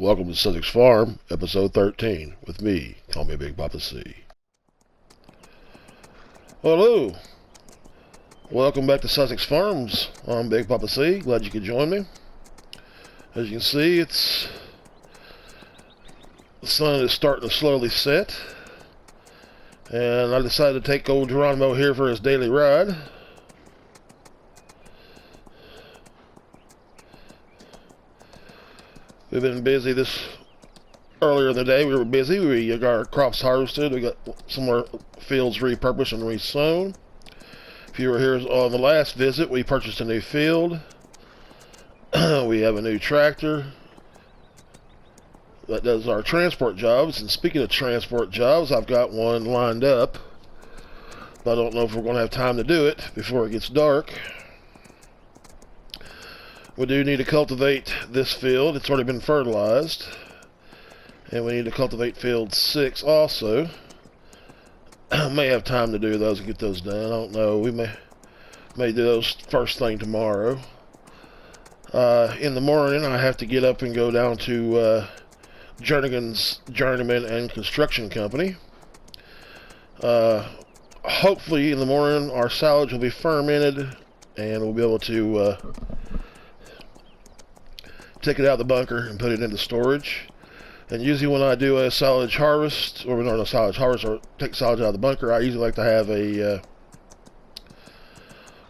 Welcome to Sussex Farm, episode 13, with me, call me Big Papa C. Hello, welcome back to Sussex Farms. I'm Big Papa C, glad you could join me. As you can see, the sun is starting to slowly set, and I decided to take old Geronimo here for his daily ride. We've been busy earlier in the day. We were busy. We got our crops harvested. We got some more fields repurposed and resown. If you were here on the last visit, we purchased a new field. We have a new tractor that does our transport jobs. And speaking of transport jobs, I've got one lined up. But I don't know if we're going to have time to do it before it gets dark. We do need to cultivate this field. It's already been fertilized. And we need to cultivate field 6 also. May have time to do those and get those done. I don't know. We may do those first thing tomorrow. In the morning, I have to get up and go down to Jernigan's Journeyman and Construction Company. Hopefully, in the morning, our silage will be fermented, and we'll be able to take it out of the bunker and put it into storage. And usually when I do a silage harvest, or not a silage harvest, or take silage out of the bunker, I usually like to have a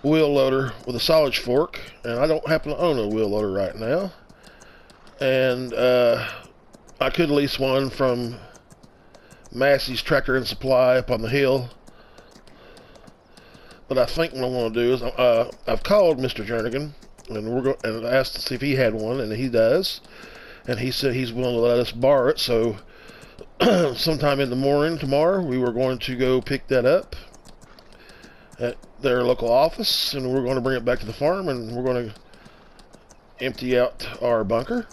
wheel loader with a silage fork. And I don't happen to own a wheel loader right now. And I could lease one from Massey's Tractor and Supply up on the hill. But I think what I'm going to do is I've called Mr. Jernigan, and asked to see if he had one, and he does. And he said he's willing to let us borrow it. So sometime in the morning tomorrow, we were going to go pick that up at their local office, and we're going to bring it back to the farm, and we're going to empty out our bunker.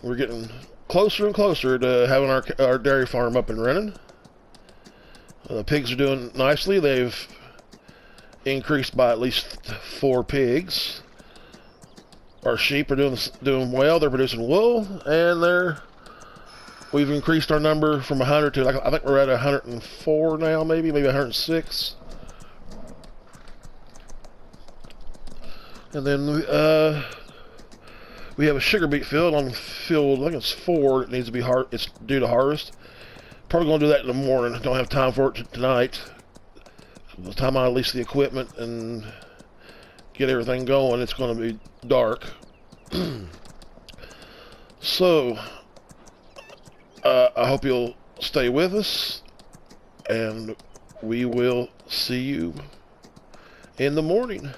We're getting closer and closer to having our dairy farm up and running. The pigs are doing nicely. They've increased by at least 4 pigs. Our sheep are doing well. They're producing wool, and we've increased our number from 100 to, I think we're at 104 now, maybe 106. And then we have a sugar beet field on field, I think it's 4. It needs to be it's due to harvest. Probably going to do that in the morning. Don't have time for it tonight. By the time I lease the equipment and get everything going, it's going to be dark. So, I hope you'll stay with us, and we will see you in the morning.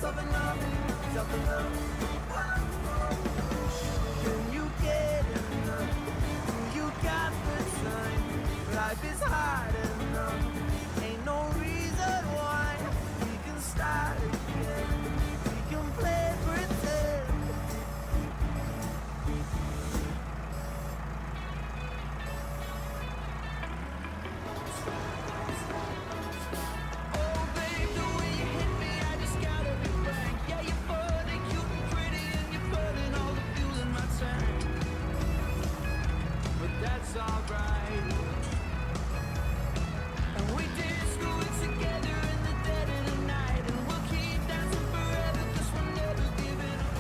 toughen up, toughen up. Can you get enough? You got the time. Life is hard enough. Ain't no reason why we can start again. We can play pretend. Oh babe, the way you hit me, I just gotta be frank. Yeah, you're funny, cute and pretty, and you're burning all the fuel in my tank. But that's alright. And we did school together in the dead of the night, and we'll keep dancing forever, 'cause we're never giving up.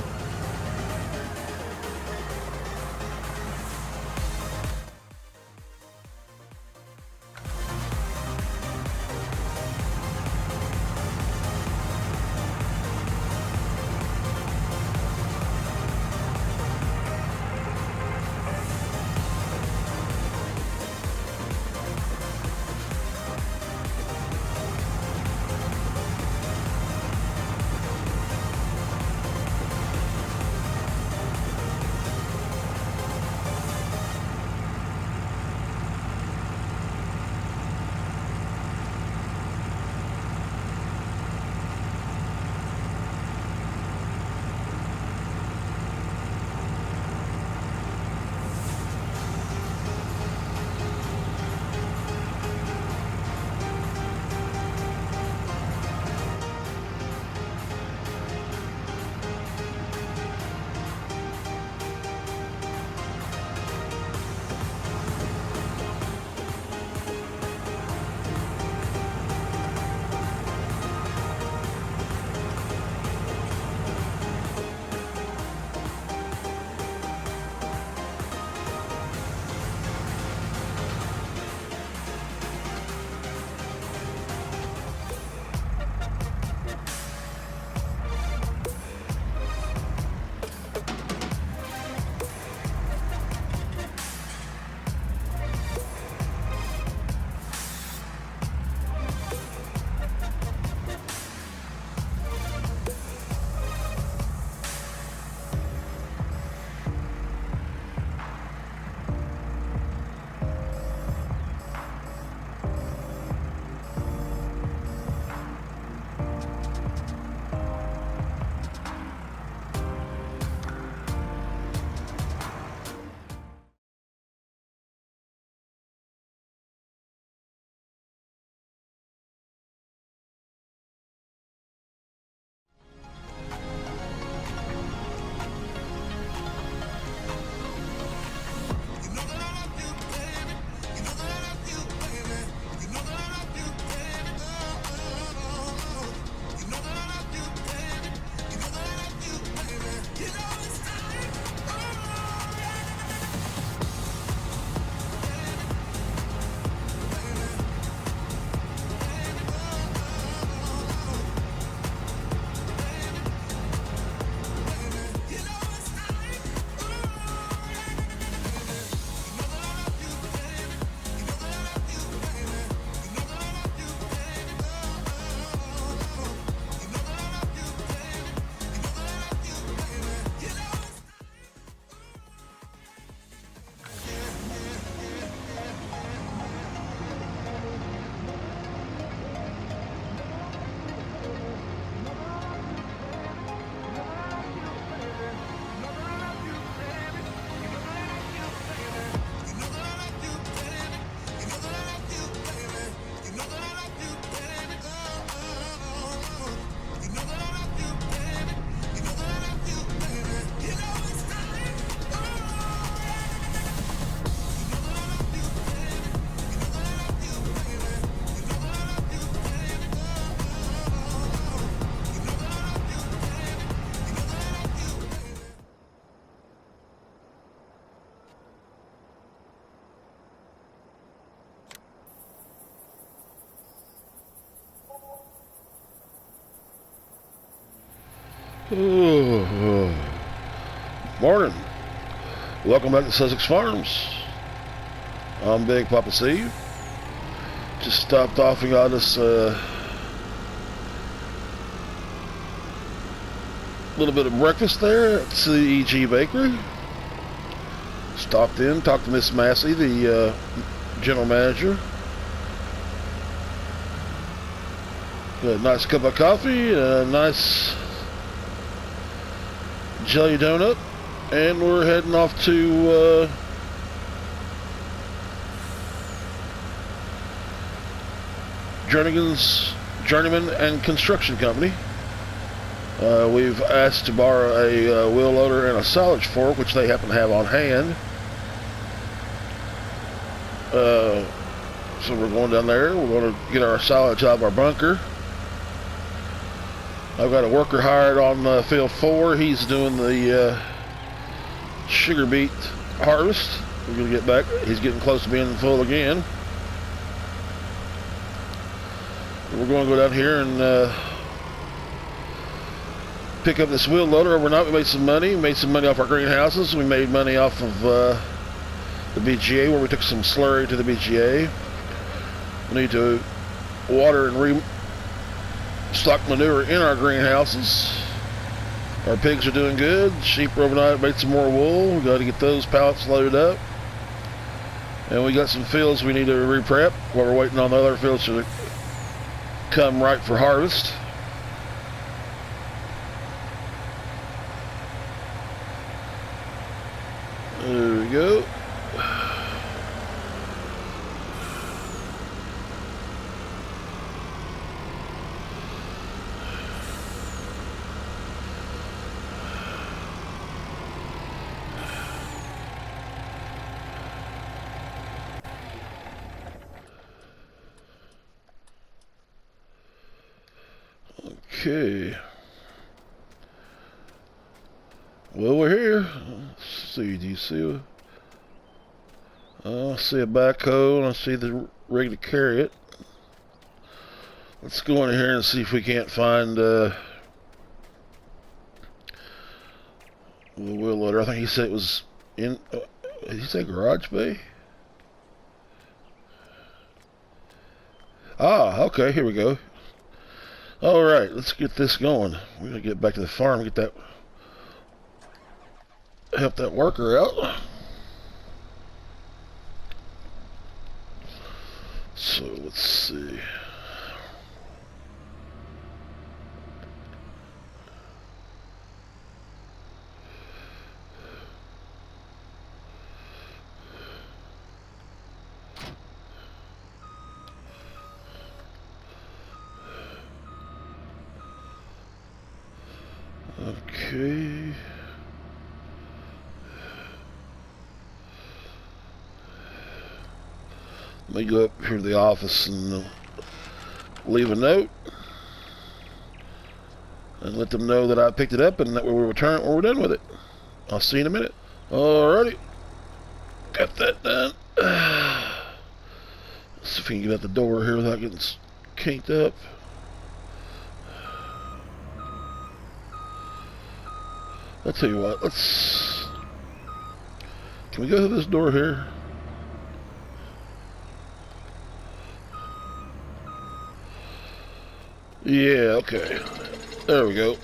Morning. Welcome back to Sussex Farms. I'm Big Papa Steve. Just stopped off and got us little bit of breakfast there at CEG Bakery. Stopped in, talked to Miss Massey, the general manager. Got a nice cup of coffee, a nice jelly donut, and we're heading off to Jernigan's Journeyman and Construction Company. We've asked to borrow a wheel loader and a silage fork, which they happen to have on hand. So we're going down there. We're going to get our silage out of our bunker. I've got a worker hired on field 4. He's doing the sugar beet harvest. We're going to get back. He's getting close to being full again. We're going to go down here and pick up this wheel loader. Overnight we made some money. We made some money off our greenhouses. We made money off of the BGA, where we took some slurry to the BGA. We need to water and stock manure in our greenhouses. Our pigs are doing good. Sheep overnight made some more wool. We got to get those pallets loaded up. And we got some fields we need to re-prep while we're waiting on the other fields to come right for harvest. There we go. Okay. Well, we're here. Let's see, do you see? I see a backhoe and I see the rig to carry it. Let's go in here and see if we can't find the wheel loader. I think he said it was in. Did he say garage bay? Ah, okay. Here we go. All right, let's get this going. We're gonna get back to the farm and get that, help that worker out. So let's see. Okay. Let me go up here to the office and leave a note and let them know that I picked it up and that we will return it when we're done with it. I'll see you in a minute. Alrighty. Got that done. Let's see if we can get out the door here without getting kinked up. I'll tell you what, can we go through this door here? Yeah, okay. There we go.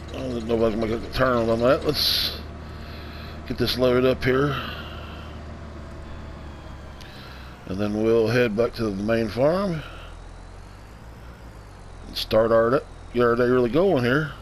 I don't know if I can make a turn on that. Let's get this loaded up here. And then we'll head back to the main farm and start get our day really going here.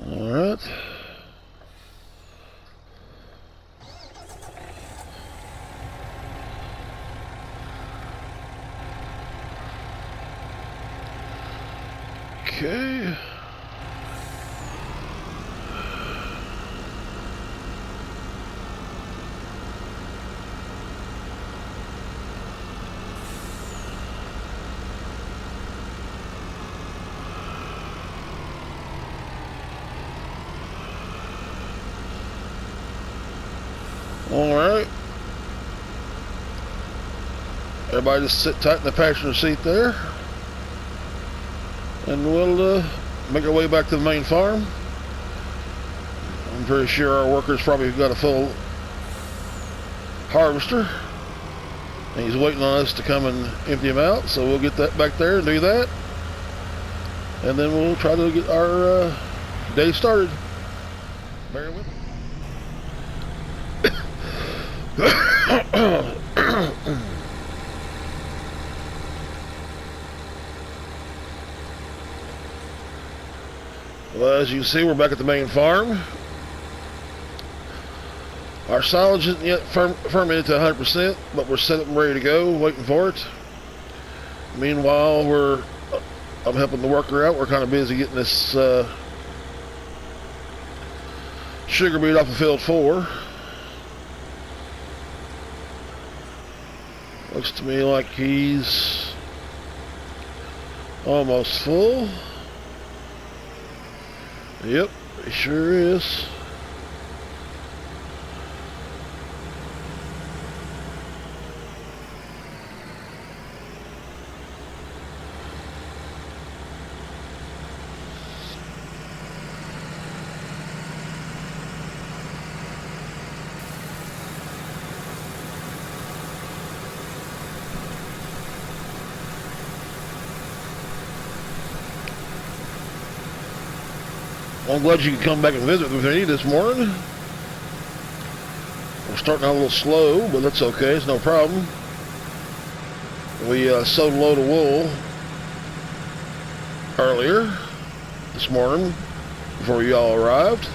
Alright. Okay. All right. Everybody just sit tight in the passenger seat there. And we'll make our way back to the main farm. I'm pretty sure our workers probably got a full harvester. And he's waiting on us to come and empty him out. So we'll get that back there and do that. And then we'll try to get our day started. Bear with me. Well, as you can see, we're back at the main farm. Our silage isn't yet fermented to 100%, but we're set up and ready to go, waiting for it. Meanwhile, I'm helping the worker out. We're kind of busy getting this sugar beet off of field 4. Looks to me like he's almost full. Yep, he sure is. I'm glad you could come back and visit with me this morning. We're starting out a little slow, but that's okay. It's no problem. We sewed a load of wool earlier this morning before you all arrived.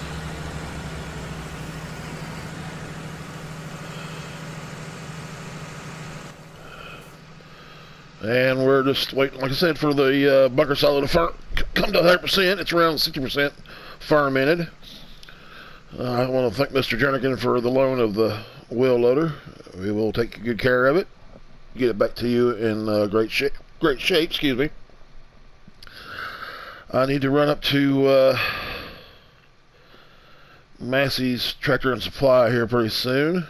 And we're just waiting, like I said, for the bunker solid to come to 100%. It's around 60% fermented. I want to thank Mr. Jernigan for the loan of the wheel loader. We will take good care of it, get it back to you in great shape. Excuse me. I need to run up to Massey's Tractor and Supply here pretty soon.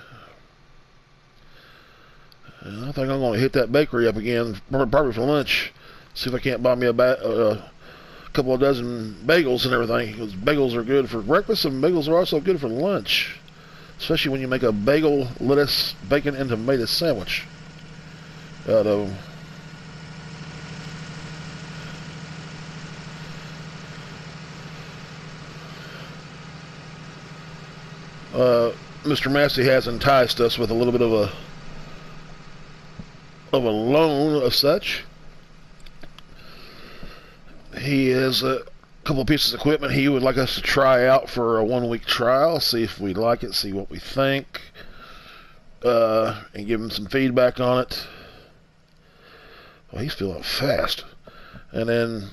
And I think I'm going to hit that bakery up again, probably for lunch. See if I can't buy me a couple of dozen bagels and everything. Because bagels are good for breakfast, and bagels are also good for lunch. Especially when you make a bagel, lettuce, bacon, and tomato sandwich out of them. Mr. Massey has enticed us with a little bit of a loan of such. He has a couple of pieces of equipment he would like us to try out for a 1-week trial, see if we like it, see what we think, and give him some feedback on it. Well, he's filling up fast. And then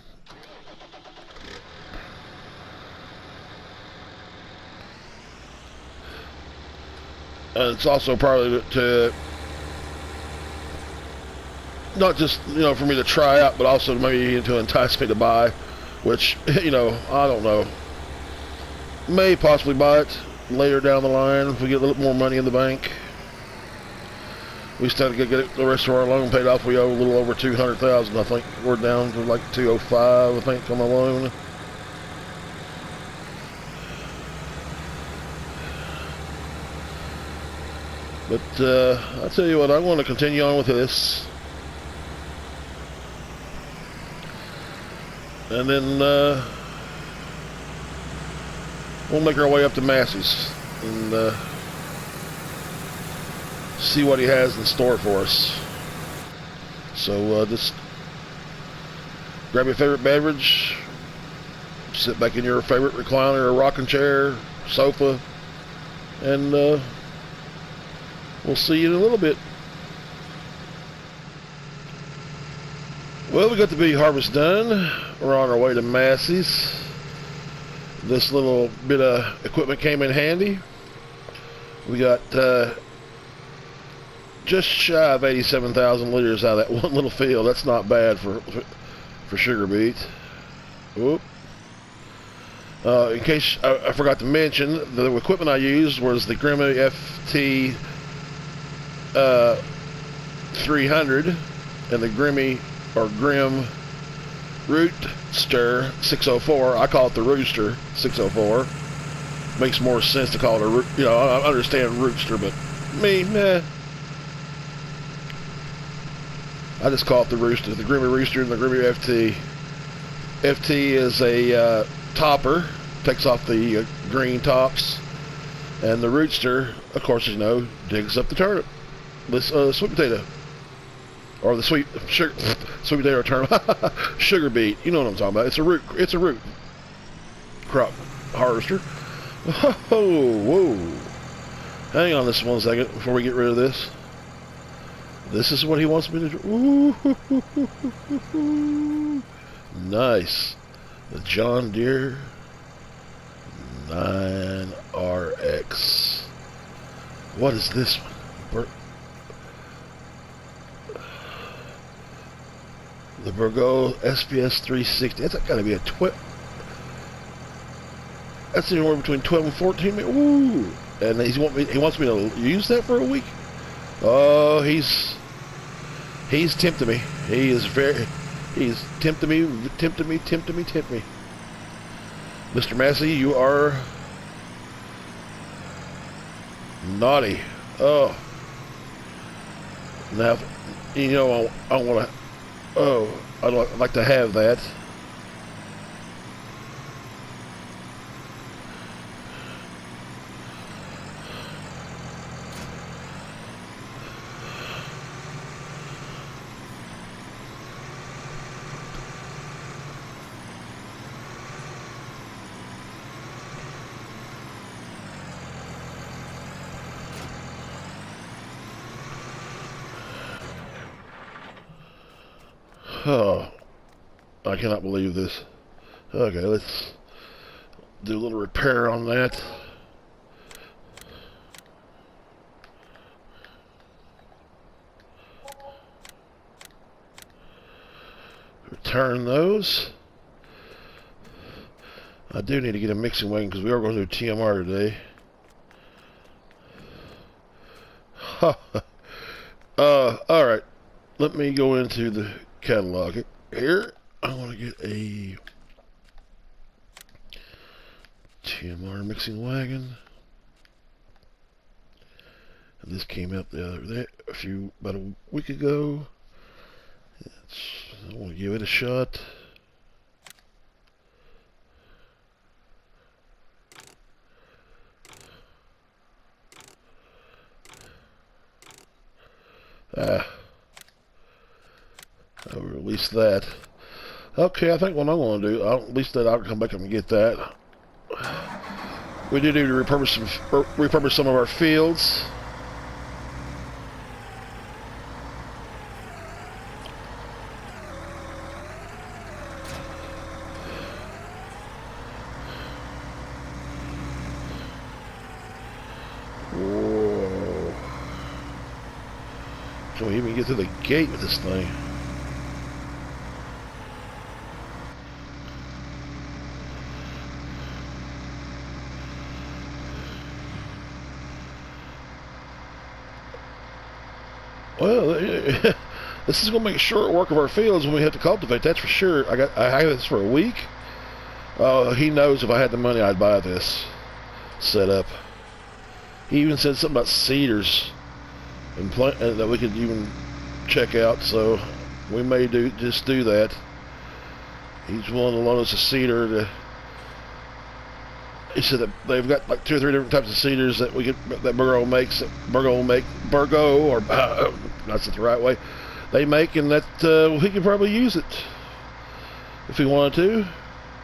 it's also probably to not just, for me to try out, but also maybe to entice me to buy, which, I don't know. May possibly buy it later down the line if we get a little more money in the bank. We still have to get the rest of our loan paid off. We owe a little over $200,000. I think we're down to like $205,000, I think, on the loan. But I'll tell you what, I want to continue on with this. And then we'll make our way up to Massey's and see what he has in store for us. So just grab your favorite beverage, sit back in your favorite recliner or rocking chair, sofa, and we'll see you in a little bit. Well, we got the bee harvest done. We're on our way to Massey's. This little bit of equipment came in handy. We got just shy of 87,000 liters out of that one little field. That's not bad for sugar beet. Whoop. In case I forgot to mention, the equipment I used was the Grimmie FT 300, and the Grim Rooster 604. I call it the Rooster 604. Makes more sense to call it a, you know, I understand Rooster, but me, meh. I just call it the Rooster, the Grimmy Rooster and the Grimmy FT. FT is a topper, takes off the green tops, and the Rooster, of course, as you know, digs up the turnip, this sweet potato, or the sweet potato turnip, sugar beet. You know what I'm talking about? It's a root. It's a root crop harvester. Oh, whoa! Hang on this 1 second before we get rid of this. This is what he wants me to do. Ooh, nice. The John Deere 9RX. What is this one? The Burgo SPS 360. That's got to be a 12. That's anywhere between 12 and 14 minutes. Ooh. And he wants me to use that for a week. Oh, he's tempting me. He's tempting me. Mr. Massey, you are naughty. Oh. Now, you know, I want to, oh, I'd like to have that. Oh, I cannot believe this. Okay, let's do a little repair on that. Return those. I do need to get a mixing wagon because we are going to do TMR today. Alright. Let me go into the catalog here. I want to get a TMR mixing wagon. And this came out about a week ago. I want to give it a shot. I'll release that. Okay, I think what I'm going to do, I'll release that out and come back and get that. We do need to repurpose some of our fields. Whoa. Can we even get to the gate with this thing? Well, this is going to make short work of our fields when we have to cultivate. That's for sure. I have this for a week. He knows if I had the money, I'd buy this setup. He even said something about cedars and that we could even check out. So we may just do that. He's willing to loan us a cedar. He said that they've got like 2 or 3 different types of cedars that Burgo makes. Burgo, or that's the right way. They make, and that he could probably use it if he wanted to.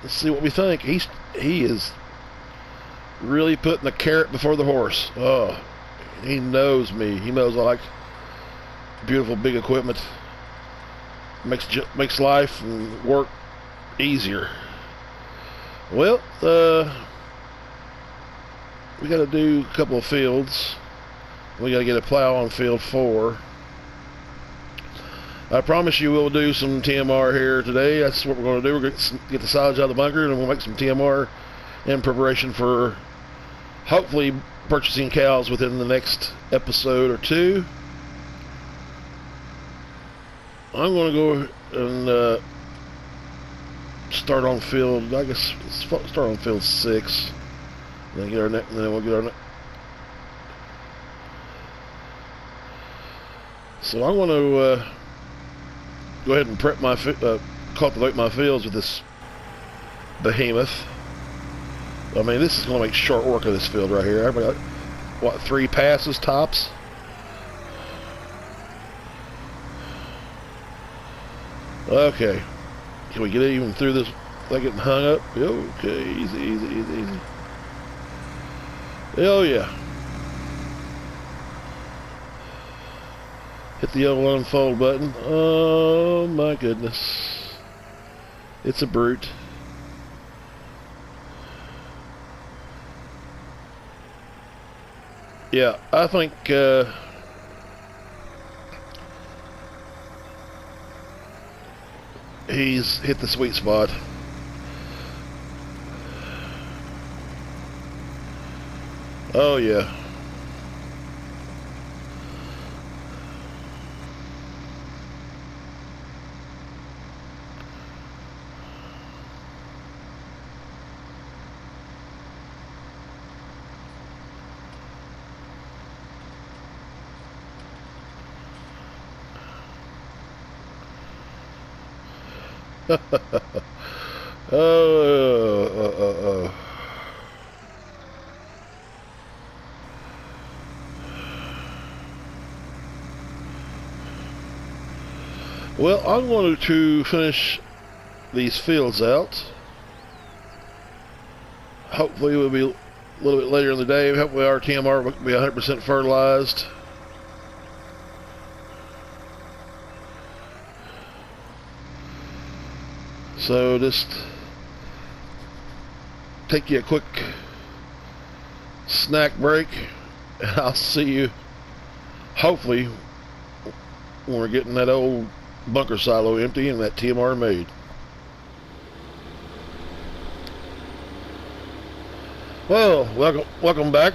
Let's see what we think. He is really putting the carrot before the horse. Oh, he knows me. He knows I like beautiful big equipment. Makes life and work easier. Well, we got to do a couple of fields. We got to get a plow on field 4. I promise you we'll do some TMR here today. That's what we're going to do. We're going to get the silage out of the bunker, and we'll make some TMR in preparation for hopefully purchasing cows within the next episode or 2. I'm going to go and start on field, I guess, start on field 6. Then get our net, and then we'll get our net. So I'm going to go ahead and prep my cultivate my fields with this behemoth. I mean, this is going to make short work of this field right here. I've got, what, 3 passes tops? Okay. Can we get even through this without getting hung up? Okay, easy, easy, easy, easy. Hell yeah. Hit the yellow unfold button. Oh my goodness. It's a brute. Yeah, I think he's hit the sweet spot. Oh yeah. Oh. Well, I'm going to finish these fields out. Hopefully we'll be a little bit later in the day. Hopefully our TMR will be 100% fertilized. So just take you a quick snack break, and I'll see you hopefully when we're getting that old bunker silo empty and that TMR made. Well, welcome back.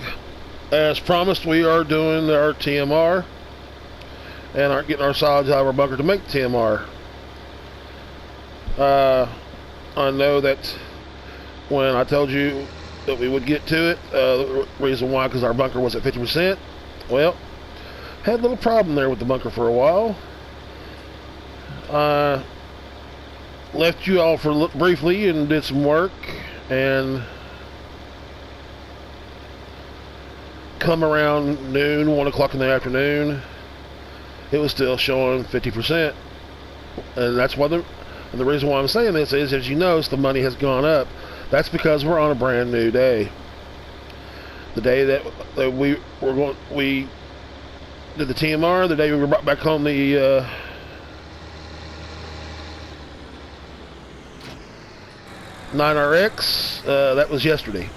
As promised, we are doing our TMR and are getting our solids out of our bunker to make TMR. I know that when I told you that we would get to it, the reason why, because our bunker was at 50%. Well, had a little problem there with the bunker for a while. I left you all for briefly and did some work, and come around noon, 1 o'clock in the afternoon, it was still showing 50%. And that's why the reason why I'm saying this is, as you notice, the money has gone up. That's because we're on a brand new day. The day that we did the TMR, the day we brought back home the 9RX, that was yesterday.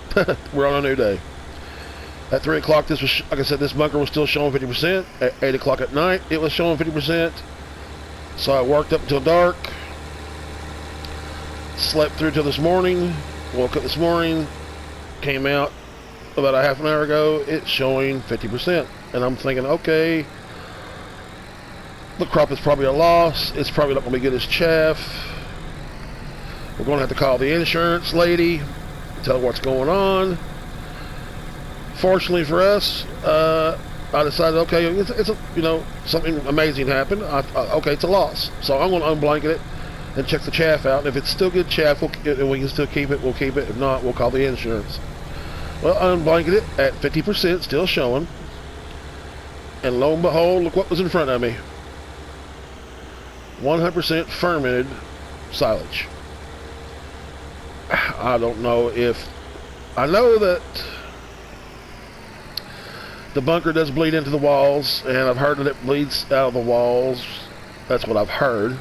We're on a new day. At 3 o'clock, this was, like I said, this bunker was still showing 50%. At 8 o'clock at night, it was showing 50%. So I worked up until dark. Slept through till this morning. Woke up this morning. Came out about a half an hour ago. It's showing 50%. And I'm thinking, okay, the crop is probably a loss. It's probably not going to be good as chaff. We're going to have to call the insurance lady, tell her what's going on. Fortunately for us, I decided, okay, it's something amazing happened. Okay, it's a loss. So I'm going to unblanket it and check the chaff out. And if it's still good chaff, and we can still keep it, we'll keep it. If not, we'll call the insurance. Well, I unblanketed it at 50%, still showing. And lo and behold, look what was in front of me. 100% fermented silage. I don't know if... I know that the bunker does bleed into the walls, and I've heard that it bleeds out of the walls. That's what I've heard.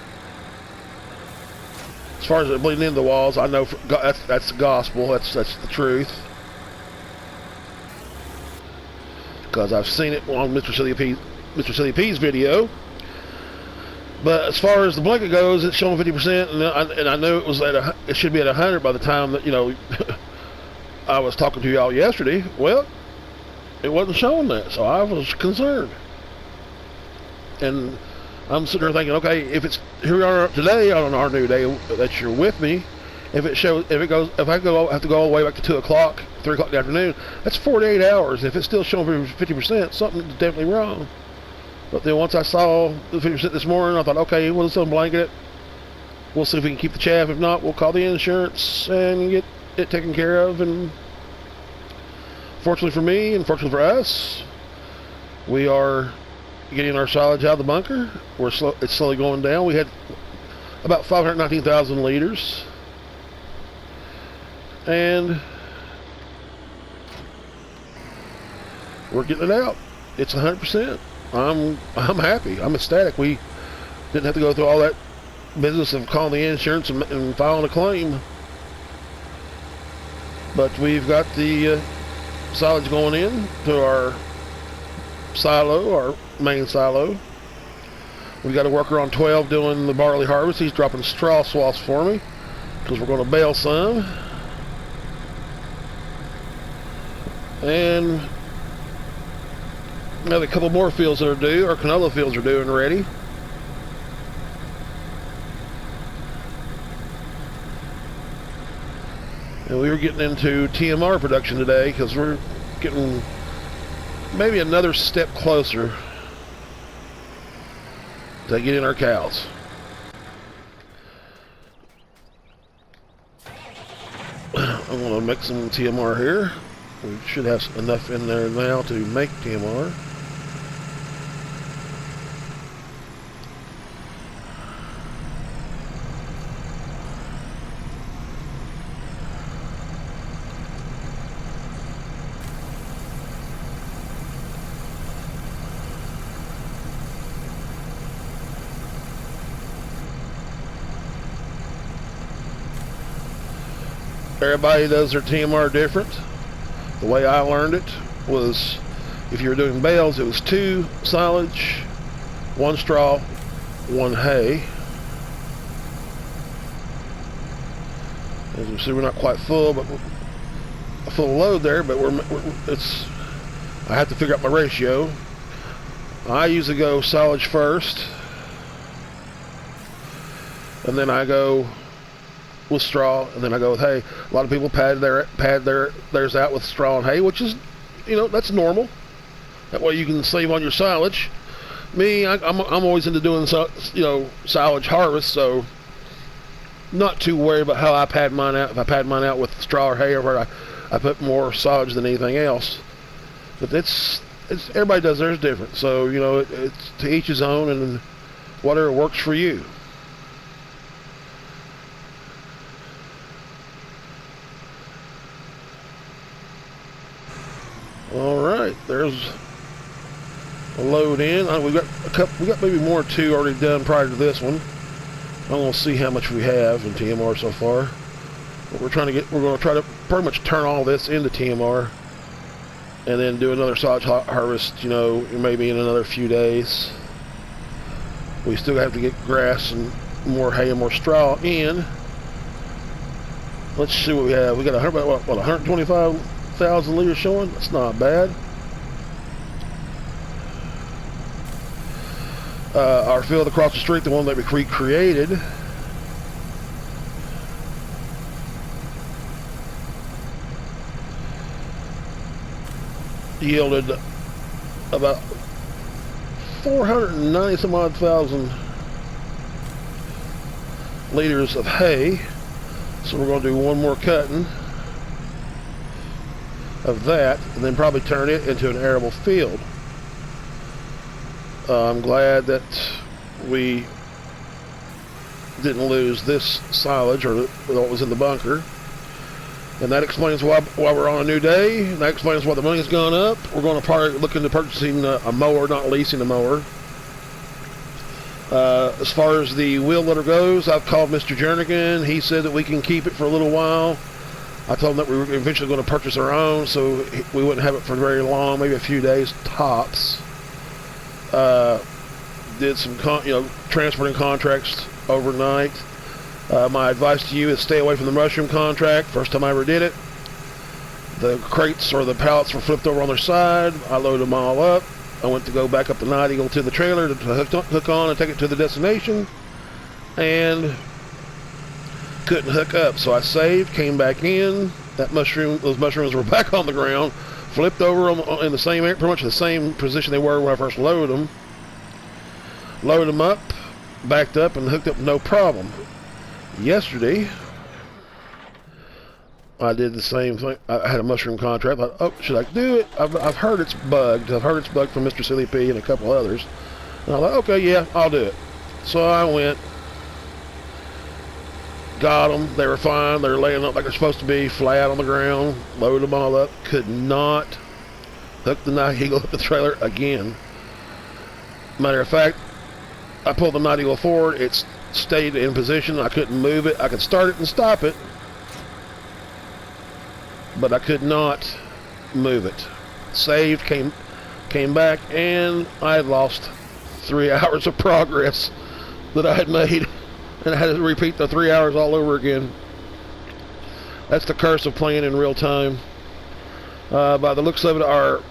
As far as it bleeding into the walls, I know that's the gospel. That's the truth. Because I've seen it on Mr. Silly P's video. But as far as the blanket goes, it's showing 50%, and I knew it should be at 100 by the time that I was talking to y'all yesterday. Well, it wasn't showing that, so I was concerned. And I'm sitting there thinking, okay, if it's here we are today on our new day that you're with me, if I have to go all the way back to 2 o'clock, 3 o'clock in the afternoon, that's 48 hours. If it's still showing 50%, something's definitely wrong. But then once I saw the 50% this morning, I thought, okay, we'll just unblanket it. We'll see if we can keep the chaff. If not, we'll call the insurance and get it taken care of. And fortunately for me, and fortunately for us, we are getting our silage out of the bunker. It's slowly going down. We had about 519,000 liters. And we're getting it out. It's 100%. I'm happy. I'm ecstatic. We didn't have to go through all that business of calling the insurance and filing a claim. But we've got the silage going in to our silo, our main silo. We've got a worker on 12 doing the barley harvest. He's dropping straw swaths for me because we're going to bale some. And we have a couple more fields that are due. Our canola fields are due and ready. And we were getting into TMR production today because we're getting maybe another step closer to getting our cows. I'm going to make some TMR here. We should have enough in there now to make TMR. Everybody does their TMR different. The way I learned it was, if you were doing bales, it was 2 silage, 1 straw, 1 hay. As you see, we're not quite full, but a full load there. But I have to figure out my ratio. I usually go silage first, and then I go with straw, and then I go with hay. A lot of people pad theirs out with straw and hay, which is, that's normal. That way you can save on your silage. Me, I'm always into doing silage harvest, so not too worried about how I pad mine out. If I pad mine out with straw or hay, or where I put more silage than anything else. But it's everybody does theirs different. So it's to each his own, and whatever works for you. All right, there's a load in. We got maybe more than 2 already done prior to this one. I'm gonna see how much we have in TMR so far. But we're gonna try to pretty much turn all this into TMR, and then do another silage harvest. Maybe in another few days. We still have to get grass and more hay and more straw in. Let's see what we have. We got 125,000 liters showing. That's not bad. Our field across the street, the one that we recreated, yielded about 490 some odd thousand liters of hay. So we're going to do one more cutting of that, and then probably turn it into an arable field. I'm glad that we didn't lose this silage or what was in the bunker, and that explains why we're on a new day, and that explains why the money's gone up. We're going to probably look into purchasing a mower, not leasing a mower. As far as the wheel loader goes, I've called Mr. Jernigan. He said that we can keep it for a little while. I told him that we were eventually going to purchase our own, so we wouldn't have it for very long, maybe a few days tops. Did some transporting contracts overnight. My advice to you is stay away from the mushroom contract. First time I ever did it, the crates or the pallets were flipped over on their side. I loaded them all up. I went to go back up the Night Eagle to the trailer to hook on and take it to the destination, and couldn't hook up. So I saved, came back in. Those mushrooms were back on the ground, flipped over in the same, pretty much the same position they were when I first loaded them. Loaded them up, backed up, and hooked up no problem. Yesterday, I did the same thing. I had a mushroom contract. I thought, oh, should I do it? I've heard it's bugged. I've heard it's bugged from Mr. Silly P and a couple others. And I thought, okay, yeah, I'll do it. So I went, got them. They were fine. They were laying up like they're supposed to be, flat on the ground. Loaded them all up. Could not hook the Night Eagle up the trailer again. Matter of fact, I pulled the Night Eagle forward. It stayed in position. I couldn't move it. I could start it and stop it, but I could not move it. Saved, came back, and I had lost 3 hours of progress that I had made, and I had to repeat the 3 hours all over again. That's the curse of playing in real time. By the looks of it, our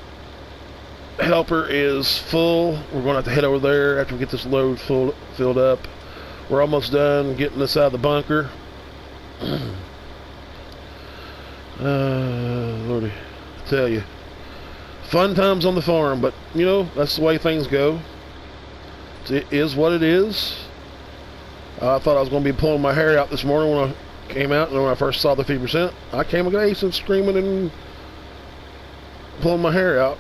helper is full. We're going to have to head over there after we get this load filled up. We're almost done getting this out of the bunker. Lordy, I tell you, fun times on the farm, but you know, that's the way things go. It is what it is. I thought I was going to be pulling my hair out this morning when I came out, and when I first saw the 50%, I came against and screaming and pulling my hair out.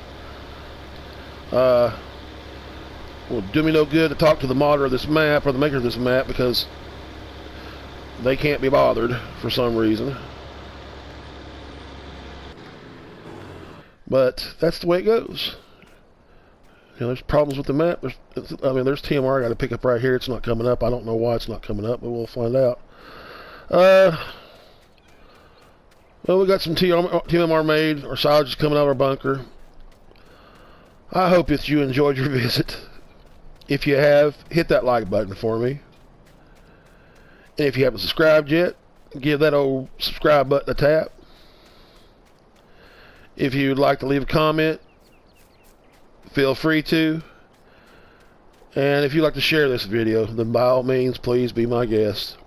Will do me no good to talk to the modder of this map or the maker of this map, because they can't be bothered for some reason. But that's the way it goes. You know, there's problems with the map. There's TMR I got to pick up right here. It's not coming up. I don't know why it's not coming up, but we'll find out. Well, we got some TMR made. Our silage is coming out of our bunker. I hope that you enjoyed your visit. If you have, hit that like button for me. And if you haven't subscribed yet, give that old subscribe button a tap. If you'd like to leave a comment, feel free to. And if you'd like to share this video, then by all means, please be my guest.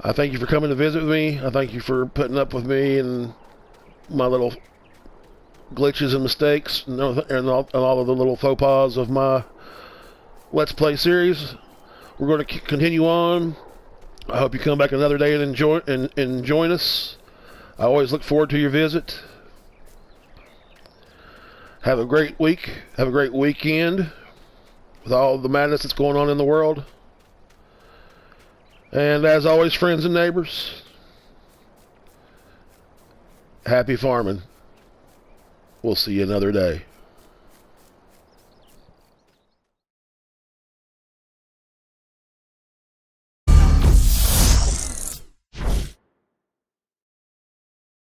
I thank you for coming to visit with me. I thank you for putting up with me and my little glitches and mistakes and all of the little faux pas of my Let's Play series. We're going to continue on. I hope you come back another day and join us. I always look forward to your visit. Have a great week. Have a great weekend with all the madness that's going on in the world. And as always, friends and neighbors, happy farming. We'll see you another day.